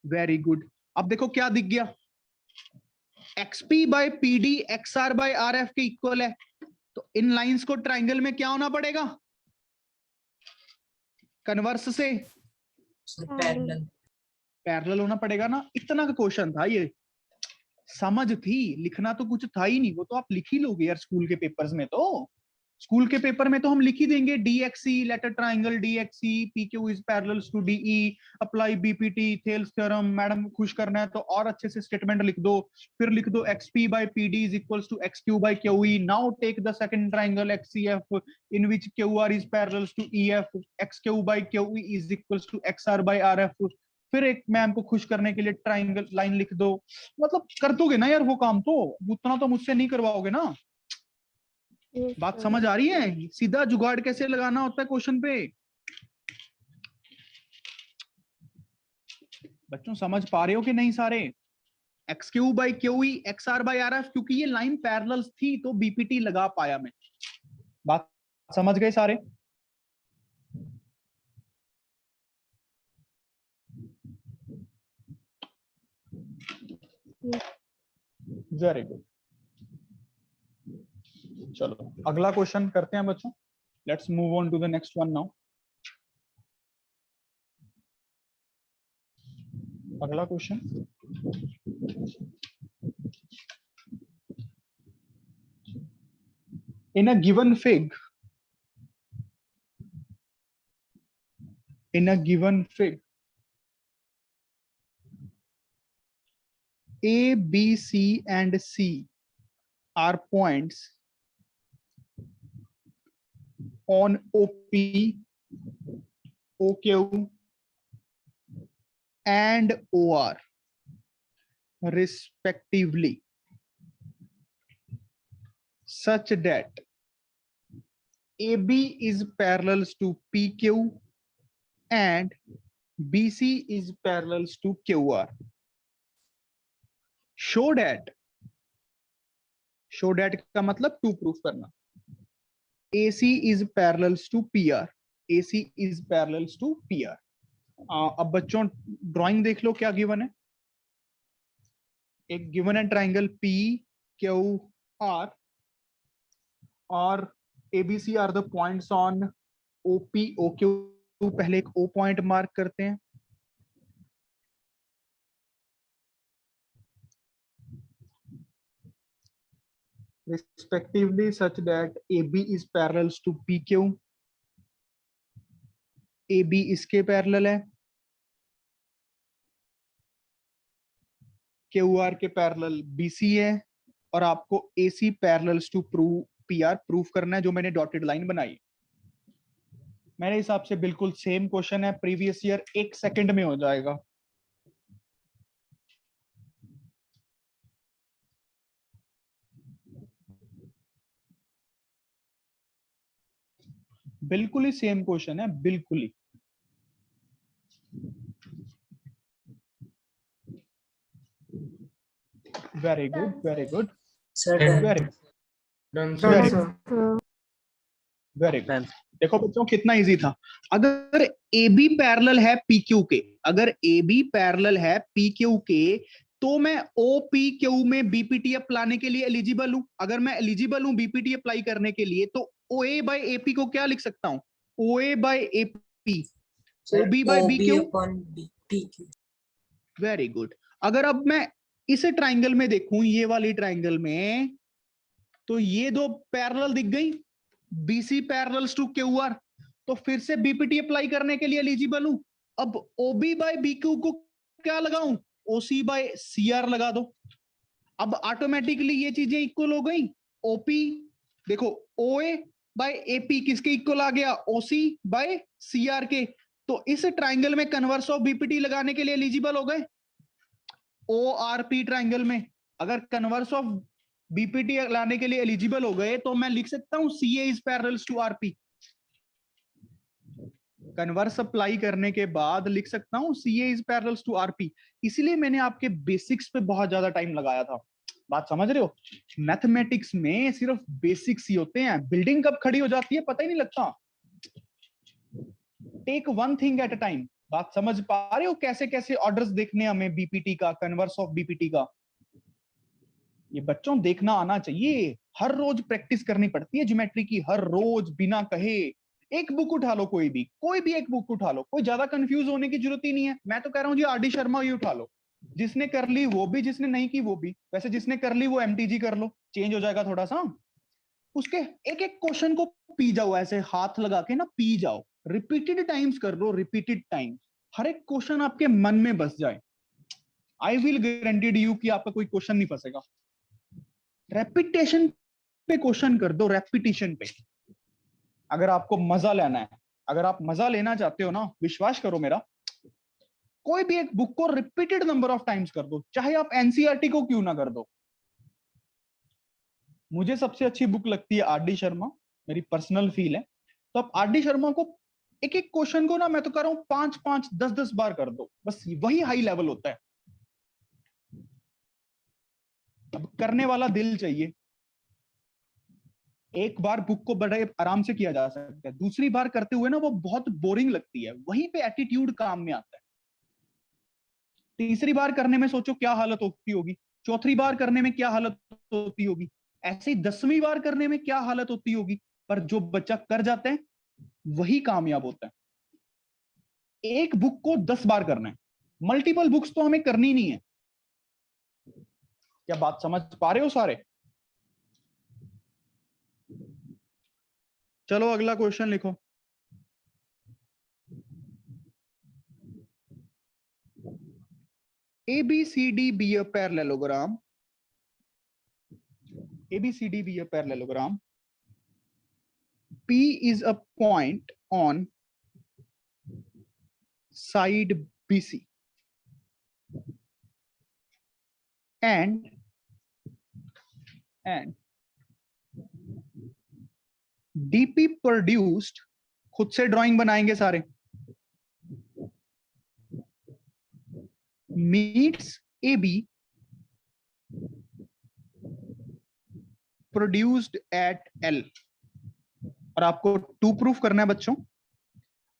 Very good. अब देखो क्या दिख गया, XP by PD XR by RF के इक्वल है. तो इन लाइंस को ट्राइंगल में क्या होना पड़ेगा? कन्वर्स से सर, पैरेलल. पैरेलल होना पड़ेगा ना. इतना का क्वेश्चन था ये, समझ थी, लिखना तो कुछ था ही नहीं. वो तो आप लिख ही लोगे यार स्कूल के पेपर्स में. तो स्कूल के पेपर में तो हम लिख ही देंगे DXE later triangle DXE PQ is parallels to DE, apply BPT Thales theorem. Madam खुश करना है तो और अच्छे से स्टेटमेंट लिख दो. फिर लिख दो XP by PD is equals to XQ by QE. Now take the second triangle XEF in which QR is parallels to EF, XQ by QE is equals to XR by RF. फिर एक मैम को खुश करने के लिए ट्राइंगल लाइन लिख दो. मतलब कर दोगे ना यार वो काम? तो उतना तो मुझसे नहीं करवाओगे ना. Yes, बात sir. समझ आ रही है? सीधा जुगाड़ कैसे लगाना होता है क्वेश्चन पे. बच्चों समझ पा रहे हो कि नहीं सारे? X Q by Q E X R by R F, क्योंकि ये लाइन पैरेलल्स थी तो बीपीटी लगा पाया मैं. बात समझ गए सारे? Yes. Very good. चलो अगला क्वेश्चन करते हैं बच्चों. Let's move on to the next one now. अगला question, in a given fig, A, B, C and C are points on OP, OQ and OR respectively, such that AB is parallels to PQ and BC is parallels to QR. Show that का मतलब टू प्रूफ करना. AC is parallels to PR, AC is parallels to PR. अब बच्चों ड्राइंग देख लो क्या गिवन है. एक गिवन है ट्राइंगल P Q R और ABC are the points on OP OQ. पहले एक O पॉइंट मार्क करते हैं. Respectively such that AB is parallels to PQ, AB इसके पैरेलल है, QR के पैरेलल BC है, और आपको AC parallels to prove PR proof करना है, जो मैंने डॉटेड लाइन बनाई. मेरे हिसाब से बिल्कुल सेम क्वेश्चन है, प्रीवियस ईयर 1 सेकंड में हो जाएगा। बिल्कुल ही सेम क्वेश्चन है, बिल्कुल ही। Very good, very good, sir very Done, Very sir. Very good. देखो बच्चों कितना इजी था। अगर ए बी पैरेलल है पी क्यू के, अगर ए बी पैरेलल है पी क्यू के, तो मैं ओ पी क्यू में बीपीटी अप्लाने के लिए एलिजिबल हूं। अगर मैं एलिजिबल हूं बीपीटी अप्लाई करने के लिए, तो ओ ए बाई ए पी को क्या लिख सकता हूं? O A by A P, O B by B Q. PQ। Very good. अगर अब मैं इस ट्राइंगल में देखूं, ये वाली ट्राइंगल में, तो ये दो पैरेलल दिख गई, BC parallels to Q R, तो फिर से बीपीटी अप्लाई करने के लिए एलिजिबल हूं। अब ओबी बाय बीक्यू को क्या लगाऊं? ओसी बाय सीआर लगा दो। अब ऑटोमेटिकली ये चीजें इक्वल हो गई। ओपी देखो, ओए बाय एपी किसके इक्वल आ गया? ओसी बाय सीआर के। तो इस ट्राइंगल में कन्वर्स ऑफ बीपीटी लगाने के लिए एलिजिबल हो गए। ओ आर पी ट्राइंगल में अगर कन्वर्स ऑफ बीपीटी लाने के लिए एलिजिबल हो गए, तो मैं लिख सकता हूं C A is parallels to RP. Converse apply करने के बाद लिख सकता हूं C A is parallels to RP. इसीलिए मैंने आपके बेसिक्स पे बहुत ज्यादा टाइम लगाया था। बात समझ रहे हो? मैथमेटिक्स में सिर्फ बेसिक्स ही होते हैं, बिल्डिंग कब खड़ी हो जाती है पता ही नहीं लगता। Take one thing at a time. बात समझ पा रहे हो? कैसे कैसे ऑर्डर्स देखने हमें बीपीटी का, कन्वर्स ऑफ बीपीटी का। ये बच्चों देखना आना चाहिए। हर रोज प्रैक्टिस करनी पड़ती है ज्योमेट्री की, हर रोज बिना कहे। एक बुक उठा लो, कोई भी एक बुक उठा लो, कोई ज्यादा कंफ्यूज होने की जरूरत ही नहीं है। मैं तो कह रहा हूँ जी आर.डी. शर्मा ही उठा लो, जिसने कर ली वो भी, जिसने नहीं की वो भी। वैसे जिसने कर ली वो एमटीजी कर लो, चेंज हो जाएगा थोड़ा सा। उसके एक एक क्वेश्चन को पी जाओ, ऐसे हाथ लगा के ना पी जाओ, रिपीटेड टाइम्स कर लो, रिपीटेड टाइम्स। हर एक क्वेश्चन आपके मन में बस जाए। आई विल गारंटीड यू कि आपका कोई क्वेश्चन नहीं फंसेगा। रेपिटेशन पे क्वेश्चन कर दो, रेपिटेशन पे। अगर आपको मजा लेना है, अगर आप मजा लेना चाहते हो ना, विश्वास करो मेरा, कोई भी एक बुक को रिपीटेड नंबर ऑफ टाइम्स कर दो, चाहे आप एनसीईआरटी को क्यों ना कर दो। मुझे सबसे अच्छी बुक लगती है आर डी शर्मा, मेरी पर्सनल फील है। तो आप आर डी शर्मा को एक एक क्वेश्चन को ना, मैं तो कर रहा हूं 5-5, 10-10 बार कर दो, बस वही हाई लेवल होता है। अब करने वाला दिल चाहिए। एक बार बुक को बड़े आराम से किया जा सकता है, दूसरी बार करते हुए ना वो बहुत बोरिंग लगती है, वहीं पे एटीट्यूड काम में आता है। तीसरी बार करने में सोचो क्या हालत होती होगी, चौथी बार करने में क्या हालत होती होगी, ऐसे ही 10वीं बार करने में क्या हालत होती होगी। पर जो बच्चा कर जाता है वही कामयाब होता है। एक बुक को 10 बार करना है, मल्टीपल बुक्स तो हमें करनी नहीं है। क्या बात समझ पा रहे हो सारे? चलो अगला क्वेश्चन लिखो। ABCD be a parallelogram. ABCD be a parallelogram. P is a point on side BC and DP produced, खुद से ड्राइंग बनाएंगे सारे, meets AB produced at L। और आपको 2 प्रूफ करना है बच्चों।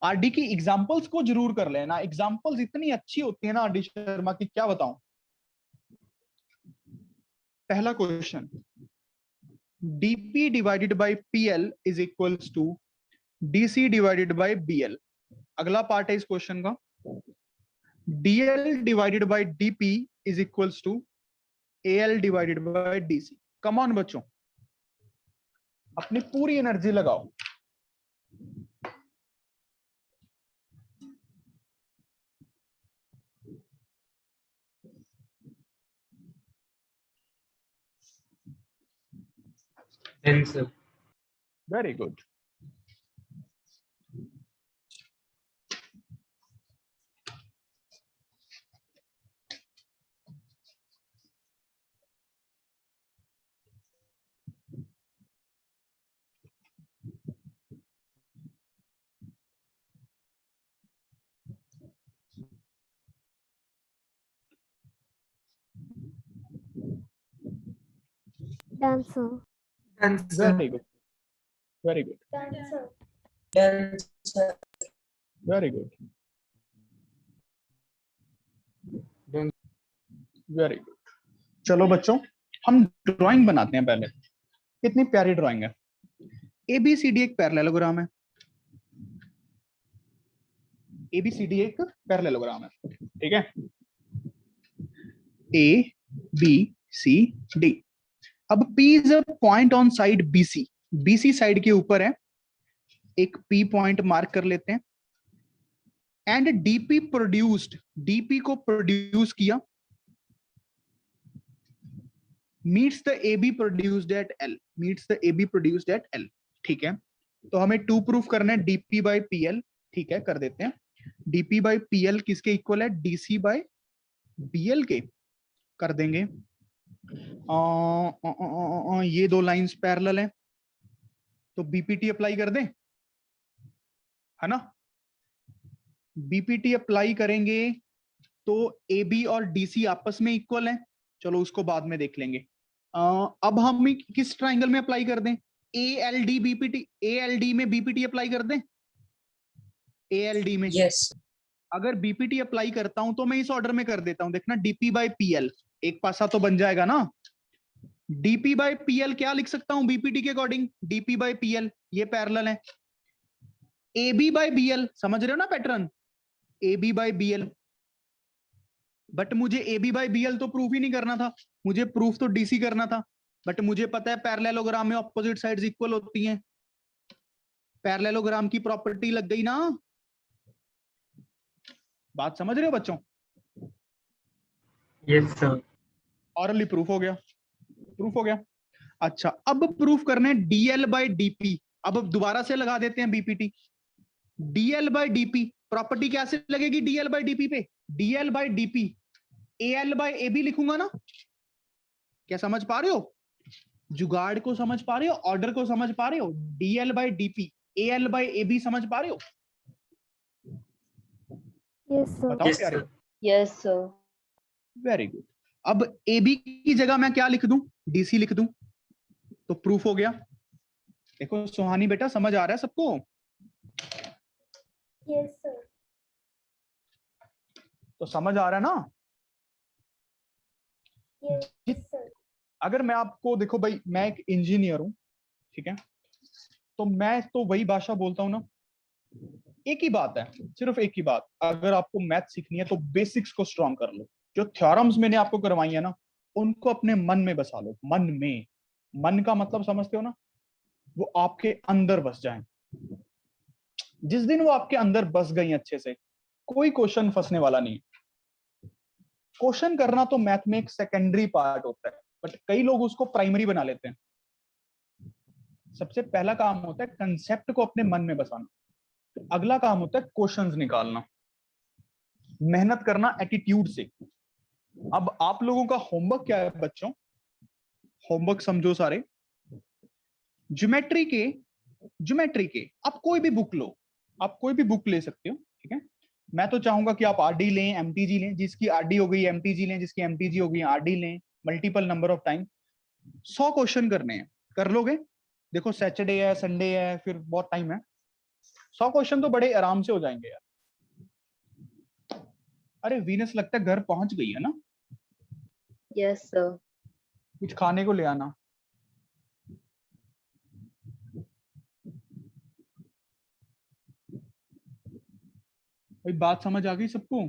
आरडी की एग्जांपल्स को जरूर कर लेना, एग्जांपल्स इतनी अच्छी होती है ना आरडी शर्मा की, क्या बताऊं। पहला question, DP divided by PL is equals to DC divided by BL. अगला पार्ट है इस क्वेश्चन का, DL divided by DP is equals to AL divided by DC. Come on बच्चों, अपनी पूरी एनर्जी लगाओ। Answer. Very good. Dancer. Dancer. Very good, very good, Dancer. Dancer. Very good, very good. चलो बच्चों, हम ड्राइंग बनाते हैं पहले। कितनी प्यारी ड्राइंग है। एबीसीडी एक पैरेललोग्राम है, एबीसीडी एक पैरेललोग्राम है, ठीक है। A B C D. अब P is a point on side BC, BC side के ऊपर है, एक P पॉइंट मार्क कर लेते हैं। एंड DP प्रोड्यूस्ड, DP को प्रोड्यूस किया, meets the AB produced at L, meets the AB produced at L, ठीक है। तो हमें 2 प्रूफ करना है, DP बाई PL, ठीक है, कर देते हैं। DP बाई PL किसके इक्वल है? DC बाई BL के, कर देंगे। ये दो लाइंस पैरेलल हैं, तो BPT अप्लाई कर दें, है ना। BPT अप्लाई करेंगे तो AB और DC आपस में इक्वल हैं, चलो उसको बाद में देख लेंगे। अब हम किस ट्राइंगल में अप्लाई कर दें? ALD BPT, ALD में BPT अप्लाई कर दें, ALD में। Yes. अगर BPT अप्लाई करता हूं तो मैं इस ऑर्डर में कर देता हूं, देखना, DP बाई PL, एक पासा तो बन जाएगा ना। DP बाई PL क्या लिख सकता हूं BPT के अकॉर्डिंग? DP बाई PL, ये पैरेलल है। AB बाई BL, समझ रहे हो ना pattern? AB by BL, but मुझे AB बाई BL तो प्रूफ ही नहीं करना था, मुझे प्रूफ तो DC करना था। बट मुझे पता है पैरेललोग्राम में ऑपोजिट साइड्स इक्वल होती हैं, पैरेललोग्राम की प्रॉपर्टी लग गई ना। बात समझ रहे हो बच्चों? Yes sir. ऑरली प्रूफ हो गया, प्रूफ हो गया। अच्छा, अब प्रूफ करना है DL बाई DP। अब दोबारा से लगा देते हैं BPT। DL by DP property कैसे लगेगी? DL बाई DP पे DL by DP AL by AB लिखूंगा ना। क्या समझ पा रहे हो? जुगाड़ को समझ पा रहे हो? ऑर्डर को समझ पा रहे हो? DL by DP AL by AB समझ पा रहे हो? Yes, sir. बताओ यस प्यारे। Sir. Yes, sir. Very good. अब AB की जगह मैं क्या लिख दूं? DC लिख दूं, तो प्रूफ हो गया। देखो सुहानी बेटा, समझ आ रहा है सबको? Yes, sir. तो समझ आ रहा है ना? Yes, sir. अगर मैं आपको, देखो भाई, मैं एक इंजीनियर हूं, ठीक है, तो मैं तो वही भाषा बोलता हूं ना। एक ही बात है, सिर्फ एक ही बात, अगर आपको मैथ सीखनी है तो बेसिक्स को स्ट्रॉन्ग कर लो। जो थ्योरम्स मैंने आपको करवाई है ना, उनको अपने मन में बसा लो, मन में। मन का मतलब समझते हो ना? वो आपके अंदर बस जाए। जिस दिन वो आपके अंदर बस गई अच्छे से, कोई क्वेश्चन फंसने वाला नहीं। क्वेश्चन करना तो मैथ में एक सेकेंडरी पार्ट होता है, बट कई लोग उसको प्राइमरी बना लेते हैं। सबसे पहला काम होता है कंसेप्ट को अपने मन में बसाना, फिर अगला काम होता है क्वेश्चंस निकालना, मेहनत करना एटीट्यूड से। अब आप लोगों का होमवर्क क्या है बच्चों? होमवर्क समझो सारे। ज्योमेट्री के आप कोई भी बुक लो, आप कोई भी बुक ले सकते हो, ठीक है। मैं तो चाहूंगा कि आप आरडी लें, एमटीजी लें, जिसकी आरडी हो गई एमटीजी लें, जिसकी एमटीजी हो गई आरडी लें, multiple number of time. 100 question करने हैं, कर लोगे? देखो सैटरडे है, संडे है, फिर बहुत टाइम है। 100 क्वेश्चन तो बड़े आराम से हो जाएंगे यार। अरे वीनस लगता है घर पहुंच गई है ना? Yes, sir. कुछ खाने को ले आना। भाई बात समझ आ गई सबको?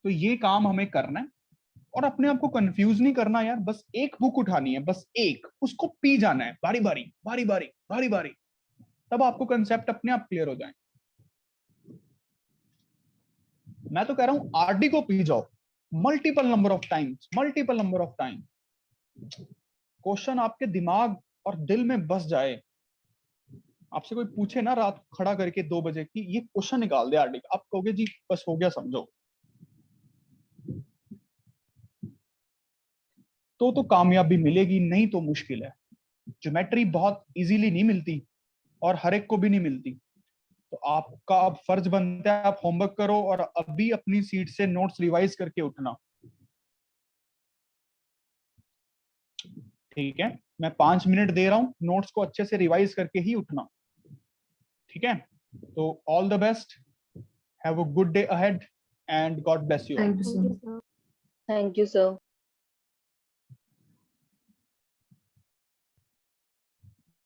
तो ये काम हमें करना है, और अपने आप को कंफ्यूज नहीं करना यार। बस एक बुक उठानी है, बस एक, उसको पी जाना है बारी बारी बारी बारी बारी बारी, तब आपको कंसेप्ट अपने आप क्लियर हो जाए। मैं तो कह रहा हूं आरडी को पी जाओ multiple number of times, multiple number of time. Question आपके दिमाग और दिल में बस जाए। आपसे कोई पूछे ना रात खड़ा करके 2 बजे की ये क्वेश्चन निकाल दे आरडी का, आप कहोगे जी बस हो गया समझो। तो कामयाबी मिलेगी, नहीं तो मुश्किल है। ज्योमेट्री बहुत इजीली नहीं मिलती, और हर एक को भी नहीं मिलती। तो आपका अब फर्ज बनता है आप होमवर्क करो, और अभी अपनी सीट से नोट्स रिवाइज करके उठना। ठीक है, मैं 5 मिनट दे रहा हूँ, नोट्स को अच्छे से रिवाइज करके ही उठना, ठीक है। तो all the best, have a good day ahead and God bless you. Thank you, sir. Thank you, sir.